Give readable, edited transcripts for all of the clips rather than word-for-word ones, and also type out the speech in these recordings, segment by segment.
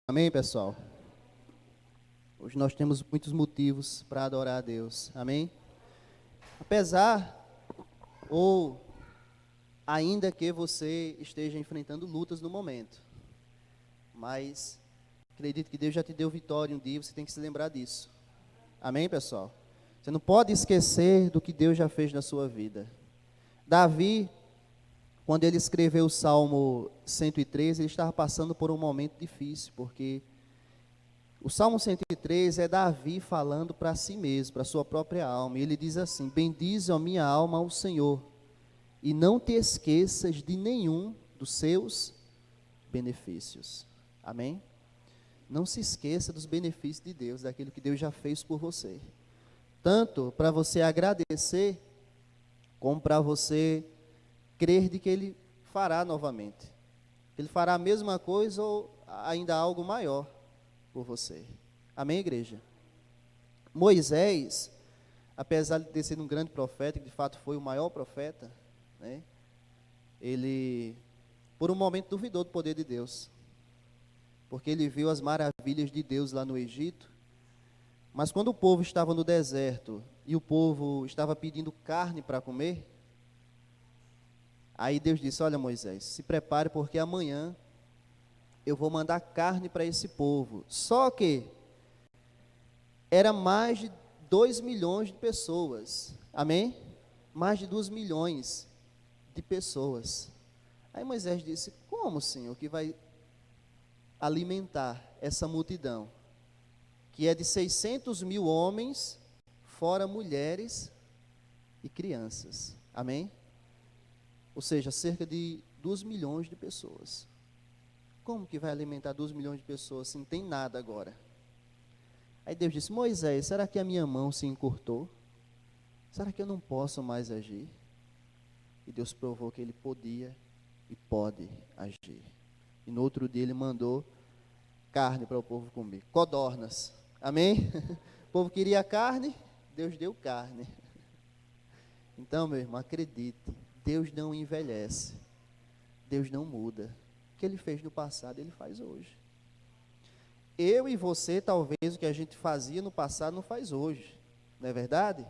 Amém, pessoal? Hoje nós temos muitos motivos para adorar a Deus. Amém? Apesar ou ainda que você esteja enfrentando lutas no momento, mas acredito que Deus já te deu vitória um dia, você tem que se lembrar disso. Amém, pessoal? Você não pode esquecer do que Deus já fez na sua vida. Davi, quando ele escreveu o Salmo 103, ele estava passando por um momento difícil, porque o Salmo 103 é Davi falando para si mesmo, para a sua própria alma. E ele diz assim: bendize a minha alma ao Senhor, e não te esqueças de nenhum dos seus benefícios. Amém? Não se esqueça dos benefícios de Deus, daquilo que Deus já fez por você. Tanto para você agradecer, como para você crer de que Ele fará novamente. Ele fará a mesma coisa ou ainda algo maior por você. Amém, igreja? Moisés, apesar de ter sido um grande profeta, que de fato foi o maior profeta, né? Ele, por um momento, duvidou do poder de Deus, porque ele viu as maravilhas de Deus lá no Egito. Mas quando o povo estava no deserto e o povo estava pedindo carne para comer, aí Deus disse: olha, Moisés, se prepare, porque amanhã eu vou mandar carne para esse povo. Só que era mais de 2 milhões de pessoas. Amém? Mais de 2 milhões de pessoas. Aí Moisés disse: como, Senhor, que vai alimentar essa multidão? Que é de 600 mil homens, fora mulheres e crianças. Amém? Ou seja, cerca de 2 milhões de pessoas. Como que vai alimentar 2 milhões de pessoas se não tem nada agora? Aí Deus disse: Moisés, será que a minha mão se encurtou? Será que eu não posso mais agir? E Deus provou que ele podia e pode agir. E no outro dia ele mandou carne para o povo comer, codornas. Amém? O povo queria carne, Deus deu carne. Então, meu irmão, acredite, Deus não envelhece, Deus não muda. O que Ele fez no passado, Ele faz hoje. Eu e você, talvez, o que a gente fazia no passado, não faz hoje. Não é verdade?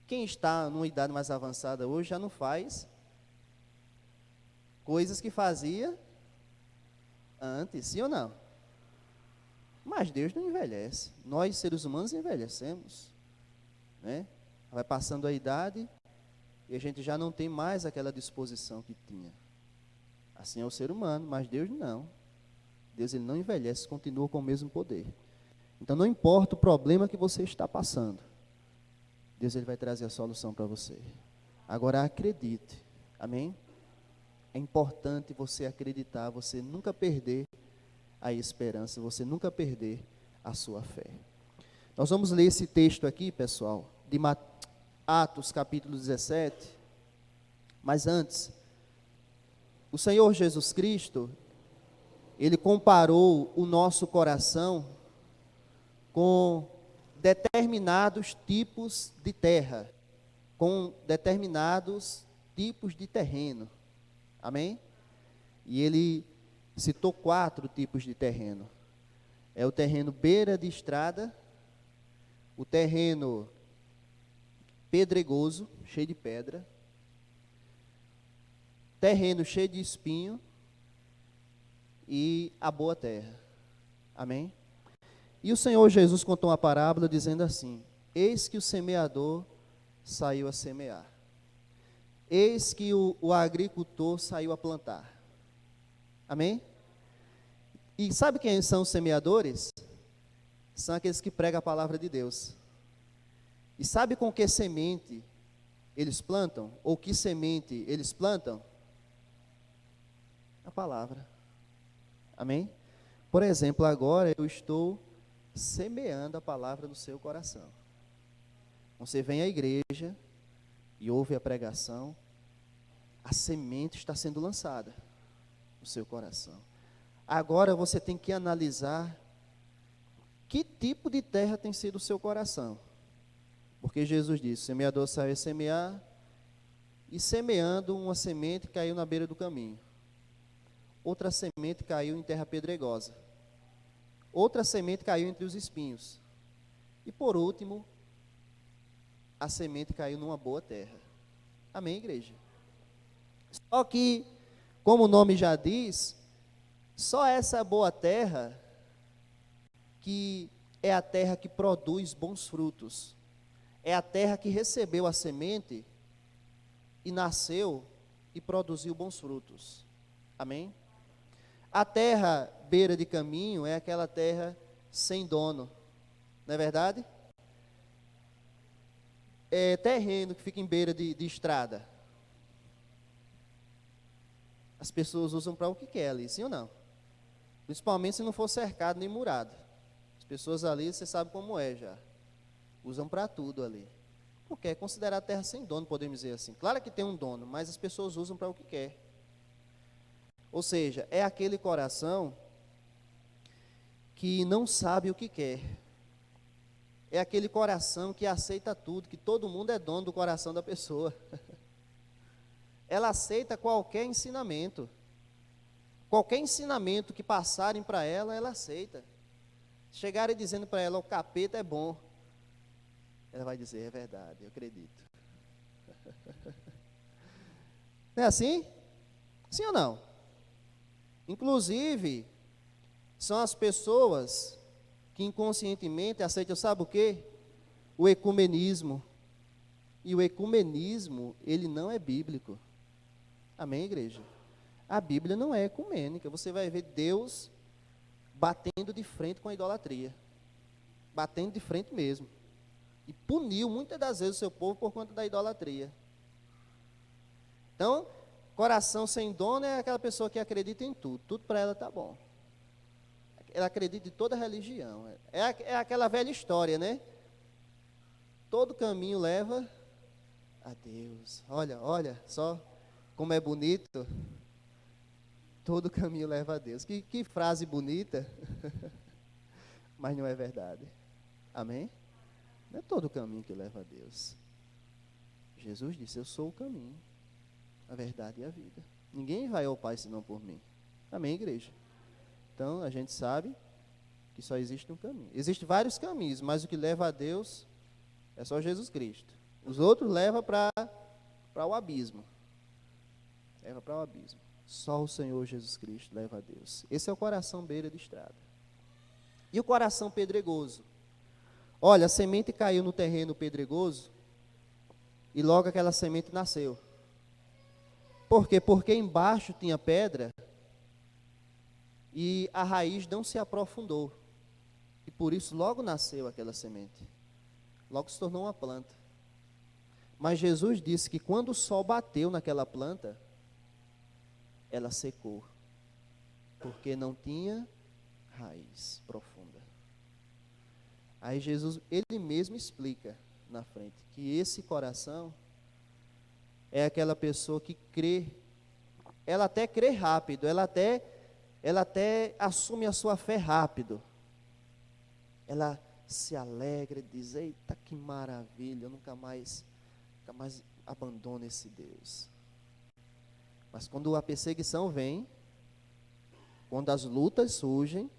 Quem está numa idade mais avançada hoje, já não faz coisas que fazia antes, sim ou não? Mas Deus não envelhece. Nós, seres humanos, envelhecemos, né? Vai passando a idade e a gente já não tem mais aquela disposição que tinha. Assim é o ser humano, mas Deus não. Deus, ele não envelhece, continua com o mesmo poder. Então não importa o problema que você está passando, Deus, ele vai trazer a solução para você. Agora acredite, amém? É importante você acreditar, você nunca perder a esperança, você nunca perder a sua fé. Nós vamos ler esse texto aqui, pessoal, de Atos capítulo 17, mas antes, o Senhor Jesus Cristo, Ele comparou o nosso coração com determinados tipos de terra, com determinados tipos de terreno, amém? E Ele citou 4 tipos de terreno. É o terreno beira de estrada, o terreno pedregoso, cheio de pedra, terreno cheio de espinho e a boa terra. Amém? E o Senhor Jesus contou uma parábola dizendo assim: eis que o semeador saiu a semear. Eis que o agricultor saiu a plantar. Amém? E sabe quem são os semeadores? São aqueles que pregam a palavra de Deus. E sabe com que semente eles plantam? Ou que semente eles plantam? A palavra. Amém? Por exemplo, agora eu estou semeando a palavra no seu coração. Você vem à igreja e ouve a pregação, a semente está sendo lançada no seu coração. Agora você tem que analisar que tipo de terra tem sido o seu coração. Porque Jesus disse: o semeador saiu a semear, e semeando uma semente caiu na beira do caminho. outra semente caiu em terra pedregosa, outra semente caiu entre os espinhos, e por último, a semente caiu numa boa terra. Amém, igreja? Só que, como o nome já diz, só essa boa terra, que é a terra que produz bons frutos, é a terra que recebeu a semente e nasceu e produziu bons frutos. Amém? A terra beira de caminho é aquela terra sem dono, não é verdade? É terreno que fica em beira de estrada. As pessoas usam para o que quer ali, sim ou não? Principalmente se não for cercado nem murado. As pessoas ali, você sabe como é já. Usam para tudo ali. Porque é considerada terra sem dono, podemos dizer assim. Claro que tem um dono, mas as pessoas usam para o que quer. Ou seja, é aquele coração que não sabe o que quer. É aquele coração que aceita tudo, que todo mundo é dono do coração da pessoa. Ela aceita qualquer ensinamento. Qualquer ensinamento que passarem para ela, ela aceita. Chegarem dizendo para ela, o capeta é bom. Ela vai dizer, é verdade, eu acredito. Não é assim? Sim ou não? Inclusive, são as pessoas que inconscientemente aceitam, sabe o quê? O ecumenismo. E o ecumenismo, ele não é bíblico. Amém, igreja? A Bíblia não é ecumênica. Você vai ver Deus batendo de frente com a idolatria. Batendo de frente mesmo. E puniu muitas das vezes o seu povo por conta da idolatria. Então, coração sem dono é aquela pessoa que acredita em tudo. Tudo para ela está bom. Ela acredita em toda a religião. É aquela velha história, né? Todo caminho leva a Deus. Olha só como é bonito. Todo caminho leva a Deus. Que frase bonita. Mas não é verdade. Amém? Não é todo caminho que leva a Deus. Jesus disse, eu sou o caminho, a verdade e a vida. Ninguém vai ao Pai senão por mim. Amém, igreja? Então, a gente sabe que só existe um caminho. Existem vários caminhos, mas o que leva a Deus é só Jesus Cristo. Os outros levam para o abismo. Leva para o abismo. Só o Senhor Jesus Cristo leva a Deus. Esse é o coração beira de estrada. E o coração pedregoso? Olha, a semente caiu no terreno pedregoso e logo aquela semente nasceu. Por quê? Porque embaixo tinha pedra e a raiz não se aprofundou. E por isso logo nasceu aquela semente. Logo se tornou uma planta. Mas Jesus disse que quando o sol bateu naquela planta, ela secou. Porque não tinha raiz profunda. Aí Jesus, ele mesmo explica na frente que esse coração é aquela pessoa que crê, ela até crê rápido, ela até assume a sua fé rápido. Ela se alegra e diz, eita, que maravilha, eu nunca mais abandono esse Deus. Mas quando a perseguição vem, quando as lutas surgem,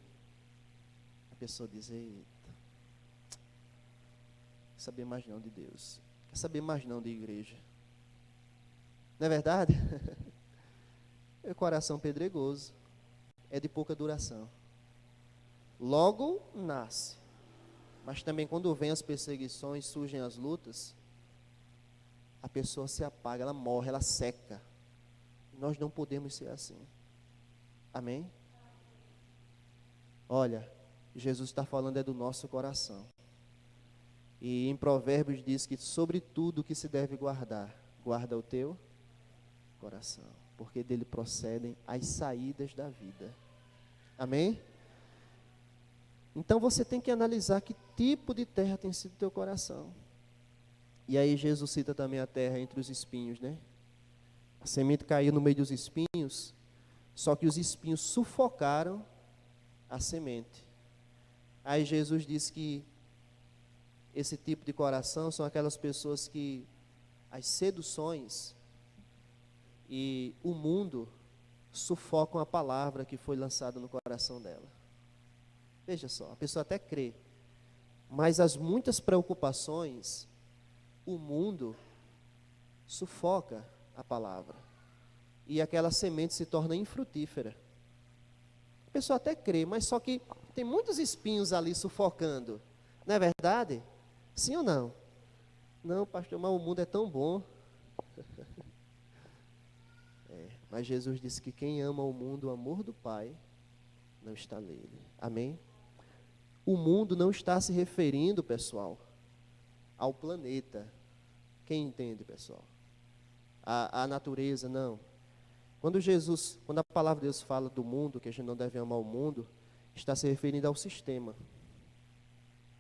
a pessoa diz, eita, quer saber mais não de Deus, quer saber mais não de igreja. Não é verdade? É o coração pedregoso, é de pouca duração. Logo nasce, mas também quando vem as perseguições, surgem as lutas, a pessoa se apaga, ela morre, ela seca. Nós não podemos ser assim. Amém? Olha, Jesus está falando é do nosso coração. E em Provérbios diz que sobre tudo que se deve guardar, guarda o teu coração, porque dele procedem as saídas da vida. Amém? Então você tem que analisar que tipo de terra tem sido o teu coração. E aí Jesus cita também a terra entre os espinhos, né? A semente caiu no meio dos espinhos, só que os espinhos sufocaram a semente. Aí Jesus diz que esse tipo de coração são aquelas pessoas que as seduções e o mundo sufocam a palavra que foi lançada no coração dela. Veja só, a pessoa até crê, mas as muitas preocupações, o mundo sufoca a palavra. E aquela semente se torna infrutífera. A pessoa até crê, mas só que tem muitos espinhos ali sufocando. Não é verdade? Sim ou não? Não, pastor, mas o mundo é tão bom. Mas Jesus disse que quem ama o mundo, o amor do Pai, não está nele. Amém? O mundo não está se referindo, pessoal, ao planeta. Quem entende, pessoal? A natureza, não. Quando a palavra de Deus fala do mundo, que a gente não deve amar o mundo, está se referindo ao sistema.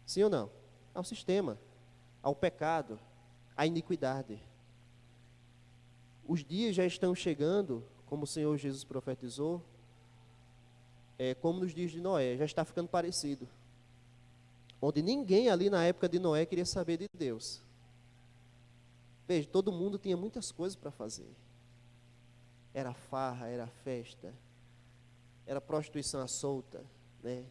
Sim ou não? Ao sistema, ao pecado, à iniquidade. Os dias já estão chegando, como o Senhor Jesus profetizou, como nos dias de Noé, já está ficando parecido. Onde ninguém ali na época de Noé queria saber de Deus. Veja, todo mundo tinha muitas coisas para fazer. Era farra, era festa, era prostituição à solta, né?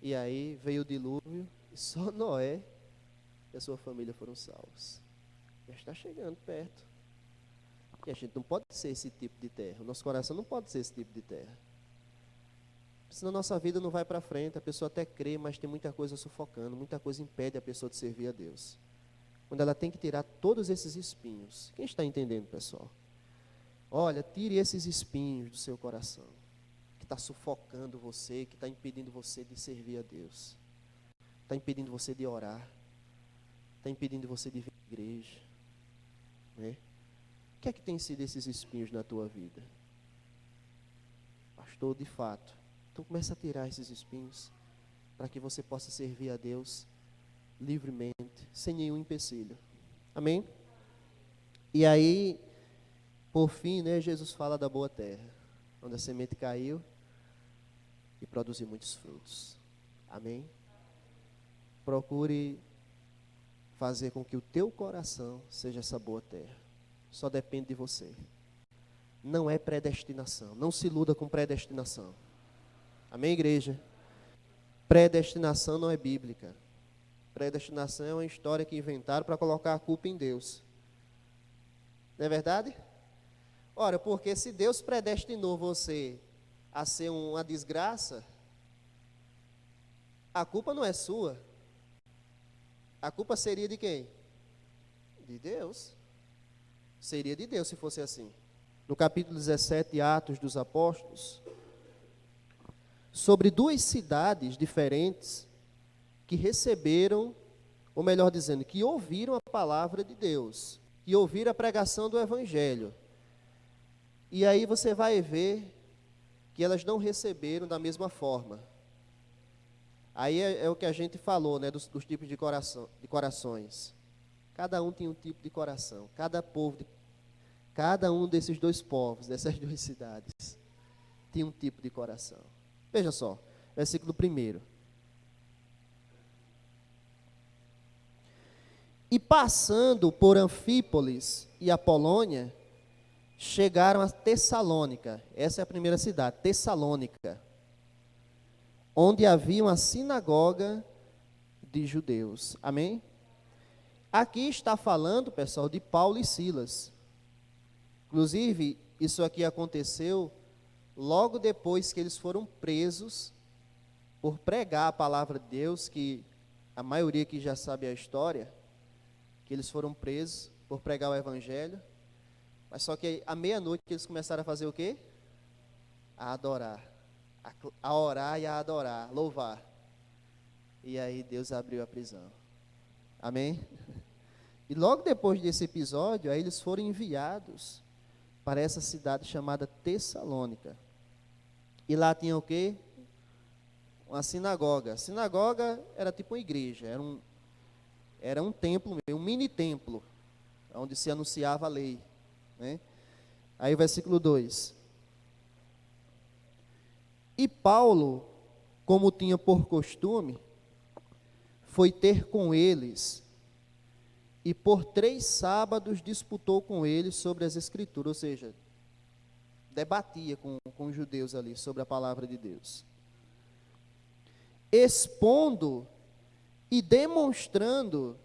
E aí veio o dilúvio e só Noé e a sua família foram salvos. Já está chegando perto. E a gente não pode ser esse tipo de terra. O nosso coração não pode ser esse tipo de terra. Senão a nossa vida não vai para frente. A pessoa até crê, mas tem muita coisa sufocando, muita coisa impede a pessoa de servir a Deus. Quando ela tem que tirar todos esses espinhos. Quem está entendendo, pessoal? Olha, tire esses espinhos do seu coração, que está sufocando você, que está impedindo você de servir a Deus. Está impedindo você de orar. Está impedindo você de vir à igreja. Né? O que é que tem sido esses espinhos na tua vida? Pastor, de fato. Então começa a tirar esses espinhos, para que você possa servir a Deus livremente, sem nenhum empecilho. Amém? E aí, por fim, né, Jesus fala da boa terra, onde a semente caiu e produziu muitos frutos. Amém? Procure fazer com que o teu coração seja essa boa terra. Só depende de você. Não é predestinação. Não se iluda com predestinação. Amém, igreja? Predestinação não é bíblica. Predestinação é uma história que inventaram para colocar a culpa em Deus. Não é verdade? Ora, porque se Deus predestinou você a ser uma desgraça, a culpa não é sua. A culpa seria de quem? De Deus. Seria de Deus se fosse assim. No capítulo 17, Atos dos Apóstolos, sobre duas cidades diferentes que receberam, ou melhor dizendo, que ouviram a palavra de Deus, que ouviram a pregação do Evangelho. E aí você vai ver que elas não receberam da mesma forma. Aí é o que a gente falou, né, dos tipos de corações. Cada um tem um tipo de coração. Cada um desses dois povos, dessas duas cidades, tem um tipo de coração. Veja só, versículo 1. E passando por Anfípolis e Apolônia, chegaram a Tessalônica. Essa é a primeira cidade, Tessalônica, onde havia uma sinagoga de judeus. Amém? Aqui está falando, pessoal, de Paulo e Silas. Inclusive, isso aqui aconteceu logo depois que eles foram presos por pregar a palavra de Deus, que a maioria aqui já sabe a história, que eles foram presos por pregar o Evangelho, mas só que à meia-noite eles começaram a fazer o quê? A adorar, a orar e a adorar, louvar. E aí Deus abriu a prisão. Amém? E logo depois desse episódio, aí eles foram enviados para essa cidade chamada Tessalônica. E lá tinha o quê? Uma sinagoga. A sinagoga era tipo uma igreja, era um templo, um mini templo, onde se anunciava a lei. Né? Aí o versículo 2. E Paulo, como tinha por costume, foi ter com eles, e por 3 sábados disputou com eles sobre as Escrituras, ou seja, debatia com os judeus ali sobre a palavra de Deus, expondo e demonstrando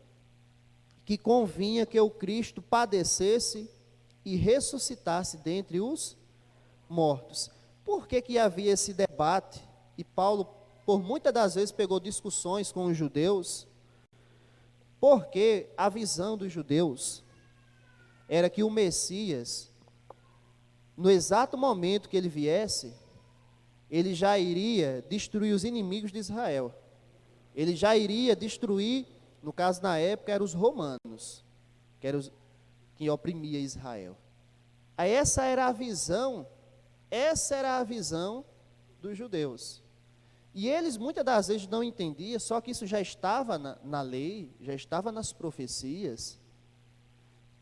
que convinha que o Cristo padecesse e ressuscitasse dentre os mortos. Por que havia esse debate? E Paulo, por muitas das vezes, pegou discussões com os judeus, porque a visão dos judeus era que o Messias, no exato momento que ele viesse, ele já iria destruir os inimigos de Israel. Ele já iria destruir, no caso na época, eram os romanos, que eram que oprimia Israel. Aí essa era a visão dos judeus. E eles muitas das vezes não entendiam, só que isso já estava na lei, já estava nas profecias.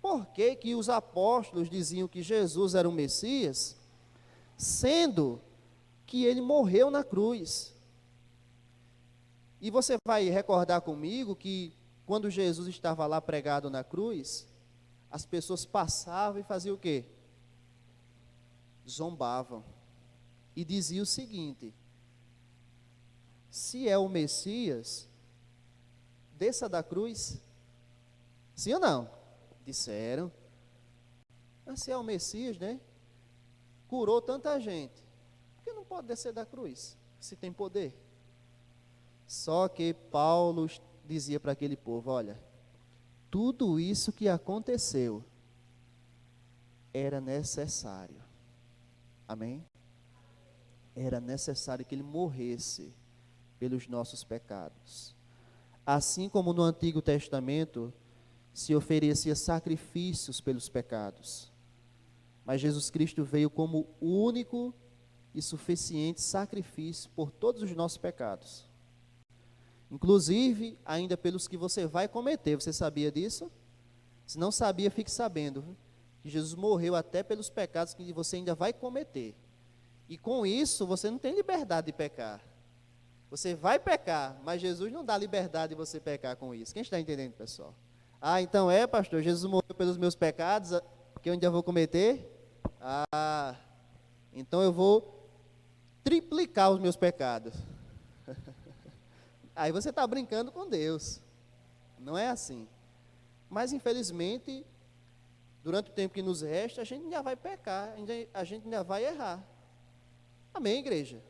Por que que os apóstolos diziam que Jesus era o Messias, sendo que ele morreu na cruz? E você vai recordar comigo que quando Jesus estava lá pregado na cruz, as pessoas passavam e faziam o quê? Zombavam. E diziam o seguinte: se é o Messias, desça da cruz. Sim ou não? Disseram. Mas se é o Messias, né? Curou tanta gente, por que não pode descer da cruz, se tem poder? Só que Paulo dizia para aquele povo: olha, tudo isso que aconteceu era necessário. Amém? Era necessário que ele morresse pelos nossos pecados. Assim como no Antigo Testamento se oferecia sacrifícios pelos pecados, mas Jesus Cristo veio como o único e suficiente sacrifício por todos os nossos pecados. Inclusive, ainda pelos que você vai cometer. Você sabia disso? Se não sabia, fique sabendo, viu? Que Jesus morreu até pelos pecados que você ainda vai cometer. E com isso, você não tem liberdade de pecar. Você vai pecar, mas Jesus não dá liberdade de você pecar com isso. Quem está entendendo, pessoal? Ah, então pastor, Jesus morreu pelos meus pecados, que eu ainda vou cometer? Ah, então eu vou triplicar os meus pecados. Aí você está brincando com Deus. Não é assim. Mas infelizmente, durante o tempo que nos resta, a gente ainda vai pecar, a gente ainda vai errar. Amém, igreja?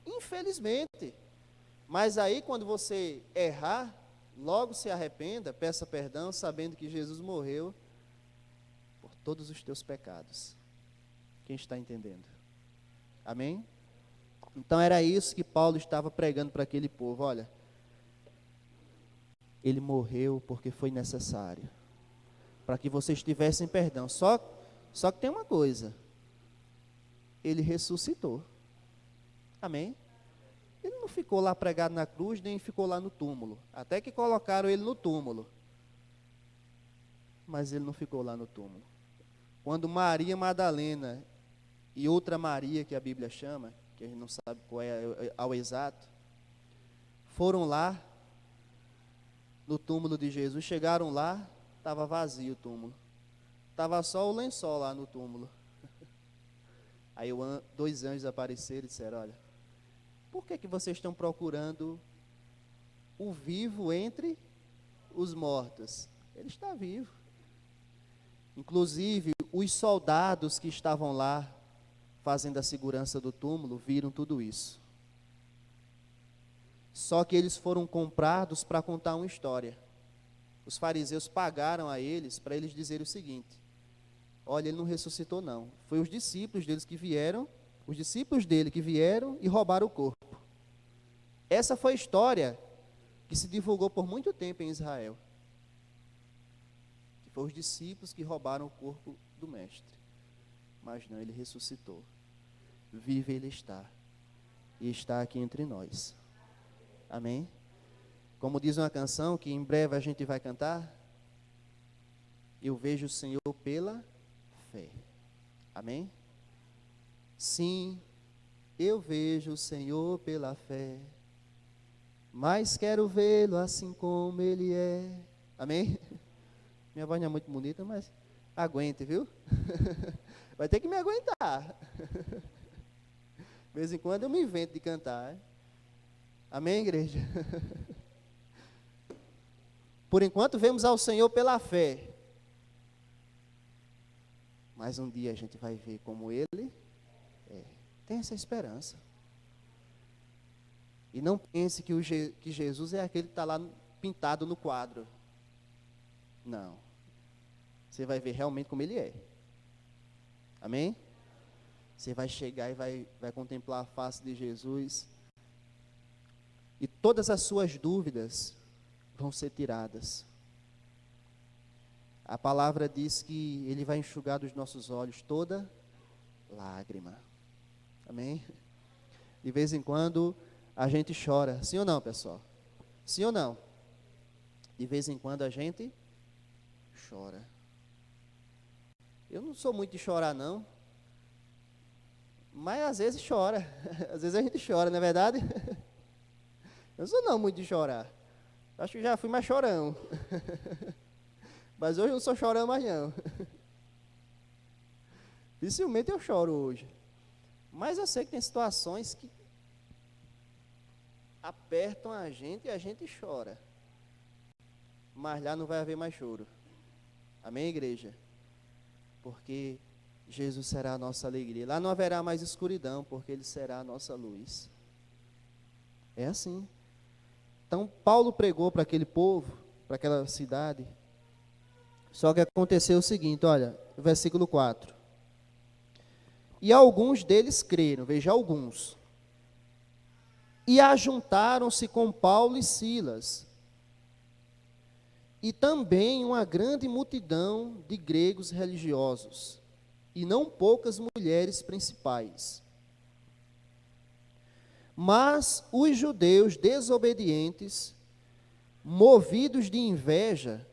Infelizmente. Mas aí quando você errar, logo se arrependa, peça perdão, sabendo que Jesus morreu por todos os teus pecados. Quem está entendendo? Amém? Então era isso que Paulo estava pregando para aquele povo. Olha, ele morreu porque foi necessário, para que vocês tivessem perdão. Só que tem uma coisa: ele ressuscitou. Amém? Ele não ficou lá pregado na cruz, nem ficou lá no túmulo. Até que colocaram ele no túmulo, mas ele não ficou lá no túmulo. Quando Maria Madalena e outra Maria, que a Bíblia chama, que a gente não sabe qual é ao exato, foram lá no túmulo de Jesus, chegaram lá, estava vazio o túmulo. Estava só o lençol lá no túmulo. Aí 2 anjos apareceram e disseram: olha, por que vocês estão procurando o vivo entre os mortos? Ele está vivo. Inclusive, os soldados que estavam lá, fazendo a segurança do túmulo, viram tudo isso. Só que eles foram comprados para contar uma história. Os fariseus pagaram a eles para eles dizerem o seguinte: olha, ele não ressuscitou não. Foi os discípulos dele que vieram e roubaram o corpo. Essa foi a história que se divulgou por muito tempo em Israel. Que foram os discípulos que roubaram o corpo do mestre. Mas não, ele ressuscitou. Vive ele está. E está aqui entre nós. Amém? Como diz uma canção que em breve a gente vai cantar: eu vejo o Senhor pela fé. Amém? Sim, eu vejo o Senhor pela fé, mas quero vê-lo assim como Ele é. Amém? Minha voz não é muito bonita, mas aguente, viu? Vai ter que me aguentar. De vez em quando eu me invento de cantar. Amém, igreja? Por enquanto, vemos ao Senhor pela fé. Mas um dia a gente vai ver como Ele é. Tem essa esperança. E não pense que Jesus é aquele que está lá pintado no quadro. Não. Você vai ver realmente como Ele é. Amém? Você vai chegar e vai contemplar a face de Jesus. E todas as suas dúvidas vão ser tiradas. A palavra diz que Ele vai enxugar dos nossos olhos toda lágrima. Amém? De vez em quando a gente chora. Sim ou não, pessoal? Sim ou não? De vez em quando a gente chora. Eu não sou muito de chorar, não. Mas às vezes chora. Às vezes a gente chora, não é verdade? Eu não sou não muito de chorar. Acho que já fui mais chorão. Mas hoje eu não sou chorão mais não. Dificilmente eu choro hoje. Mas eu sei que tem situações que apertam a gente e a gente chora. Mas lá não vai haver mais choro. Amém, igreja? Porque Jesus será a nossa alegria. Lá não haverá mais escuridão, porque Ele será a nossa luz. É assim. Então, Paulo pregou para aquele povo, para aquela cidade. Só que aconteceu o seguinte, olha, versículo 4. E alguns deles creram, veja, alguns. E ajuntaram-se com Paulo e Silas. E também uma grande multidão de gregos religiosos, e não poucas mulheres principais. Mas os judeus desobedientes, movidos de inveja,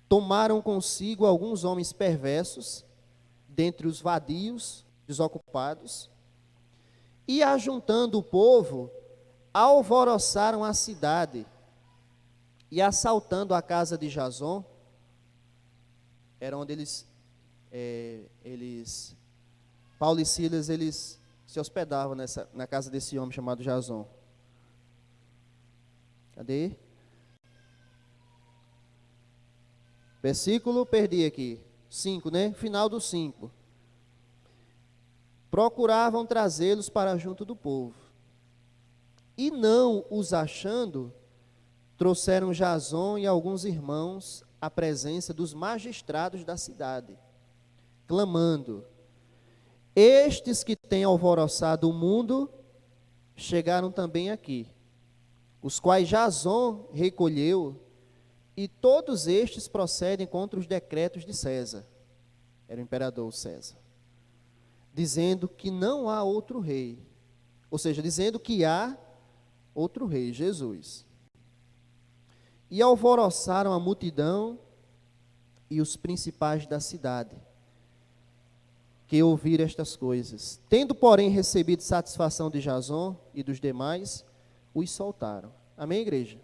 tomaram consigo alguns homens perversos, dentre os vadios, desocupados, e ajuntando o povo, alvoroçaram a cidade, e assaltando a casa de Jason, era onde Paulo e Silas, eles se hospedavam na casa desse homem chamado Jason. Cadê? Versículo, perdi aqui, 5, né? Final do 5. Procuravam trazê-los para junto do povo. E não os achando, trouxeram Jason e alguns irmãos à presença dos magistrados da cidade, clamando: estes que têm alvoroçado o mundo, chegaram também aqui, os quais Jason recolheu, e todos estes procedem contra os decretos de César, era o imperador César, dizendo que não há outro rei, ou seja, dizendo que há outro rei, Jesus. E alvoroçaram a multidão e os principais da cidade, que ouviram estas coisas. Tendo, porém, recebido satisfação de Jason e dos demais, os soltaram. Amém, igreja?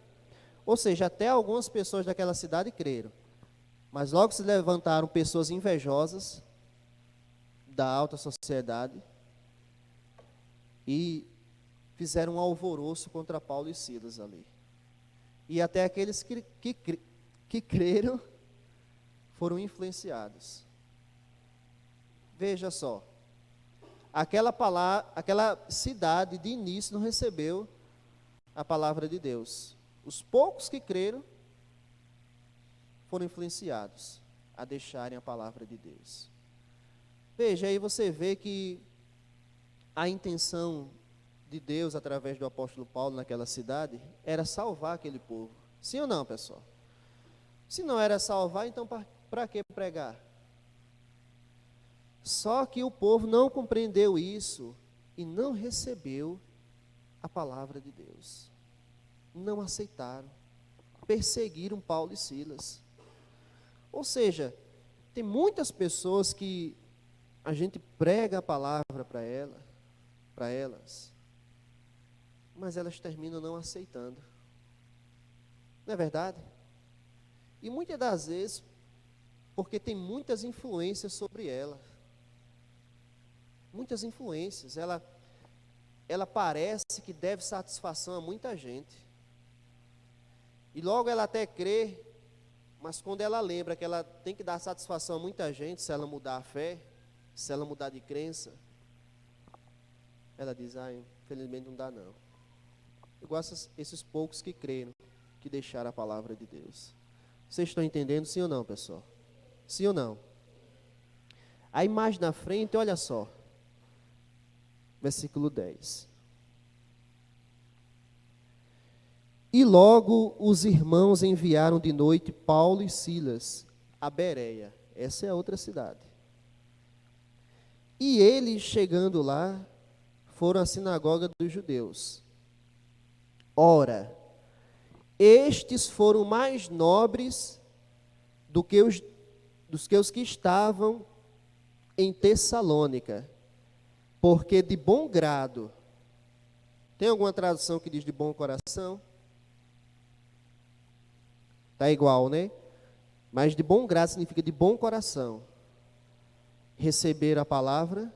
Ou seja, até algumas pessoas daquela cidade creram. Mas logo se levantaram pessoas invejosas da alta sociedade e fizeram um alvoroço contra Paulo e Silas ali. E até aqueles que creram foram influenciados. Veja só, aquela cidade de início não recebeu a palavra de Deus. Os poucos que creram foram influenciados a deixarem a palavra de Deus. Veja, aí você vê que a intenção de Deus, através do apóstolo Paulo naquela cidade, era salvar aquele povo. Sim ou não, pessoal? Se não era salvar, então para que pregar? Só que o povo não compreendeu isso e não recebeu a palavra de Deus. Não aceitaram. Perseguiram Paulo e Silas. Ou seja, tem muitas pessoas que a gente prega a palavra para elas, mas elas terminam não aceitando. Não é verdade? E muitas das vezes, porque tem muitas influências sobre elas. muitas influências. Ela parece que deve satisfação a muita gente. E logo ela até crê, mas quando ela lembra que ela tem que dar satisfação a muita gente, se ela mudar a fé, se ela mudar de crença, ela diz, infelizmente não dá não. Igual esses poucos que creram, que deixaram a palavra de Deus. Vocês estão entendendo, sim ou não, pessoal? Sim ou não? Aí mais na frente, olha só. Versículo 10. E logo os irmãos enviaram de noite Paulo e Silas a Bereia. Essa é a outra cidade. E eles, chegando lá, foram à sinagoga dos judeus. Ora, estes foram mais nobres do que os que estavam em Tessalônica, porque de bom grado. Tem alguma tradução que diz de bom coração? Está igual, né? Mas de bom grado significa de bom coração. Receber a palavra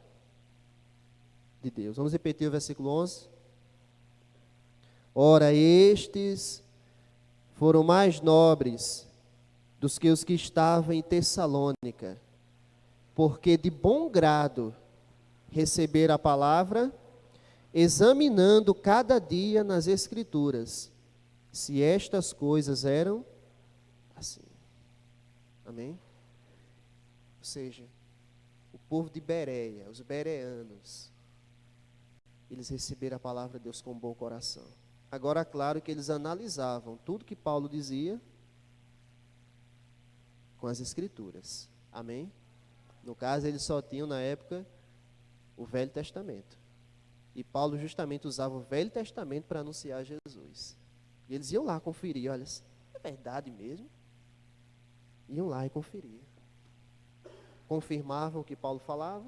de Deus. Vamos repetir o versículo 11. Ora, estes foram mais nobres dos que os que estavam em Tessalônica, porque de bom grado receber a palavra, examinando cada dia nas Escrituras, se estas coisas eram assim. Amém? Ou seja, o povo de Bereia, os bereanos, eles receberam a palavra de Deus com bom coração. Agora, claro que eles analisavam tudo que Paulo dizia com as Escrituras. Amém? No caso, eles só tinham na época o Velho Testamento. E Paulo justamente usava o Velho Testamento para anunciar Jesus. E eles iam lá conferir, olha, é verdade mesmo? Iam lá e conferiam. Confirmavam o que Paulo falava,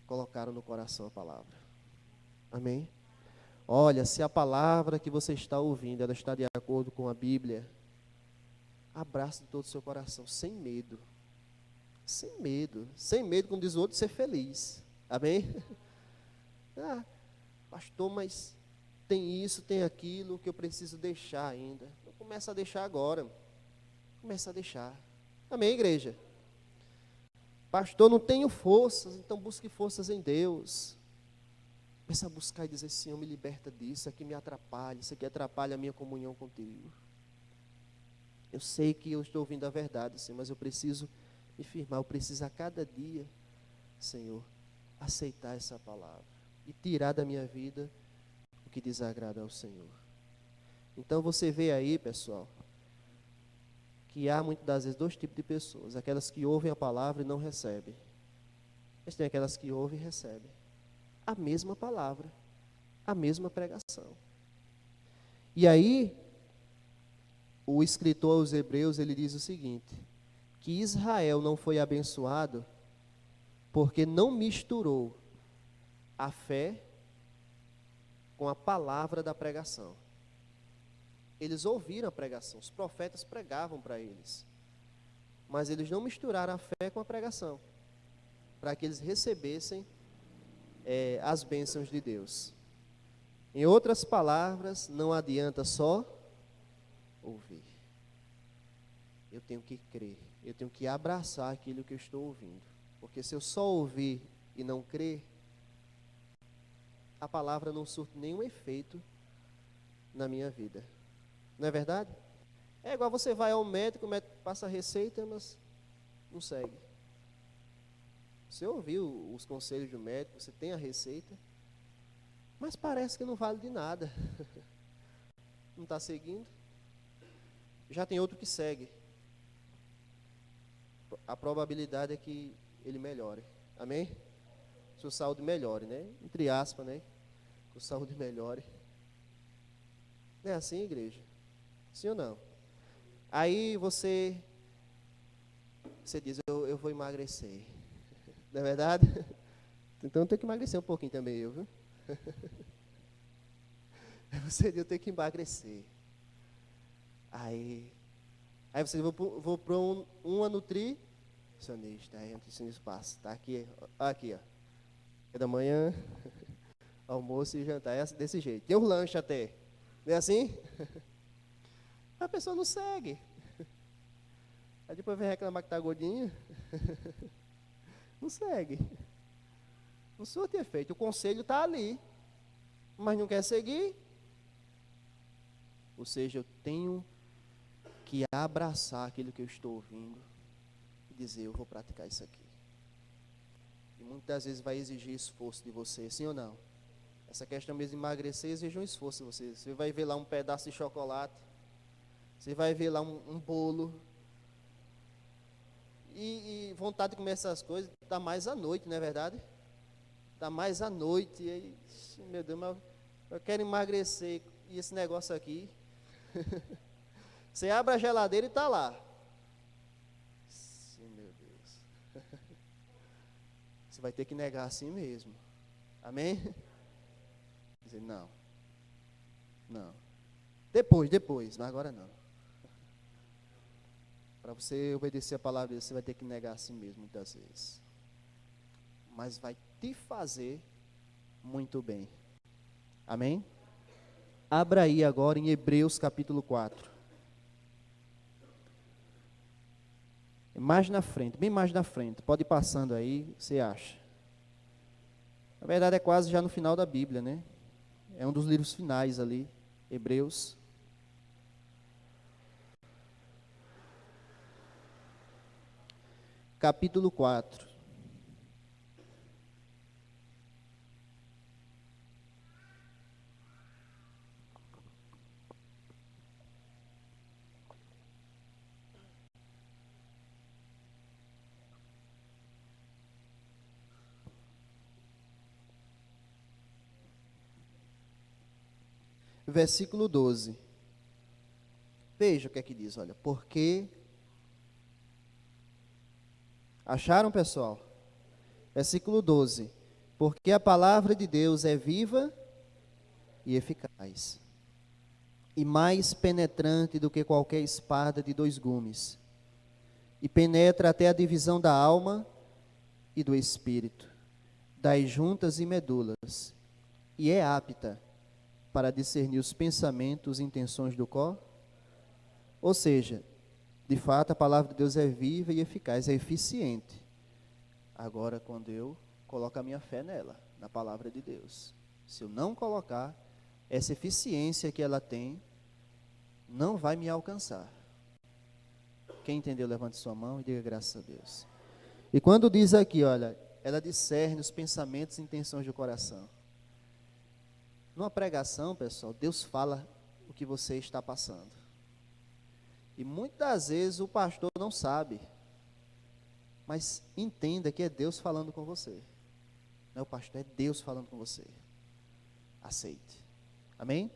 colocaram no coração a palavra. Amém? Olha, se a palavra que você está ouvindo, ela está de acordo com a Bíblia, abraça de todo o seu coração, sem medo. Sem medo. Sem medo, como diz o outro, de ser feliz. Amém? Pastor, mas tem isso, tem aquilo que eu preciso deixar ainda. Não começa a deixar agora. Começa a deixar. Amém, igreja? Pastor, não tenho forças, então busque forças em Deus. Começa a buscar e dizer, Senhor, me liberta disso, isso aqui me atrapalha, isso aqui atrapalha a minha comunhão contigo. Eu sei que eu estou ouvindo a verdade, Senhor, mas eu preciso me firmar, eu preciso a cada dia, Senhor, aceitar essa palavra e tirar da minha vida o que desagrada ao Senhor. Então você vê aí, pessoal, que há muitas das vezes dois tipos de pessoas, aquelas que ouvem a palavra e não recebem, mas tem aquelas que ouvem e recebem a mesma palavra, a mesma pregação. E aí, o escritor aos Hebreus, ele diz o seguinte, que Israel não foi abençoado porque não misturou a fé com a palavra da pregação. Eles ouviram a pregação, os profetas pregavam para eles, mas eles não misturaram a fé com a pregação, para que eles recebessem as bênçãos de Deus. Em outras palavras, não adianta só ouvir. Eu tenho que crer, eu tenho que abraçar aquilo que eu estou ouvindo. Porque se eu só ouvir e não crer, a palavra não surte nenhum efeito na minha vida. Não é verdade? É igual você vai ao médico, o médico passa a receita, mas não segue. Você ouviu os conselhos do médico, você tem a receita, mas parece que não vale de nada. Não está seguindo. Já tem outro que segue. A probabilidade é que ele melhore. Amém? Sua saúde melhore, né? Entre aspas, né? Sua saúde melhore. Não é assim, igreja? Sim ou não? Aí você diz, eu vou emagrecer. Não é verdade? Então eu tenho que emagrecer um pouquinho também, viu? Você diz, eu tenho que emagrecer. Aí você diz, vou para uma nutricionista. Aí a nutricionista passa. Está aqui, ó. É da manhã, almoço e jantar. É desse jeito. Tem um lanche até. Não é assim? A pessoa não segue. Aí depois vem reclamar que está gordinho. Não segue. Não surte efeito. O conselho está ali, mas não quer seguir. Ou seja, eu tenho que abraçar aquilo que eu estou ouvindo e dizer, eu vou praticar isso aqui. E muitas vezes vai exigir esforço de você, sim ou não? Essa questão mesmo de emagrecer exige um esforço de você. Você vai ver lá um pedaço de chocolate, você vai ver lá um bolo, e vontade de comer essas coisas dá mais à noite, não é verdade? Dá mais à noite, e aí, meu Deus, mas eu quero emagrecer, e esse negócio aqui, você abre a geladeira e está lá. Sim, meu Deus. Você vai ter que negar assim mesmo. Amém? Dizer, não. Depois, mas agora não. Para você obedecer a palavra de Deus, você vai ter que negar assim mesmo, muitas vezes. Mas vai te fazer muito bem. Amém? Abra aí agora em Hebreus capítulo 4. Mais na frente, bem mais na frente. Pode ir passando aí, você acha. Na verdade é quase já no final da Bíblia, né? É um dos livros finais ali, Hebreus. Capítulo 4. Versículo 12. Veja o que é que diz, olha. Porque... Acharam, pessoal? Versículo 12. Porque a palavra de Deus é viva e eficaz, e mais penetrante do que qualquer espada de dois gumes, e penetra até a divisão da alma e do espírito, das juntas e medulas, e é apta para discernir os pensamentos e intenções do corpo. Ou seja, de fato a palavra de Deus é viva e eficaz, é eficiente. Agora, quando eu coloco a minha fé nela, na palavra de Deus, se eu não colocar, essa eficiência que ela tem, não vai me alcançar. Quem entendeu, levante sua mão e diga graças a Deus. E quando diz aqui, olha, ela discerne os pensamentos e intenções do coração. Numa pregação, pessoal, Deus fala o que você está passando. E muitas vezes o pastor não sabe. Mas entenda que é Deus falando com você. Não é o pastor, é Deus falando com você. Aceite. Amém?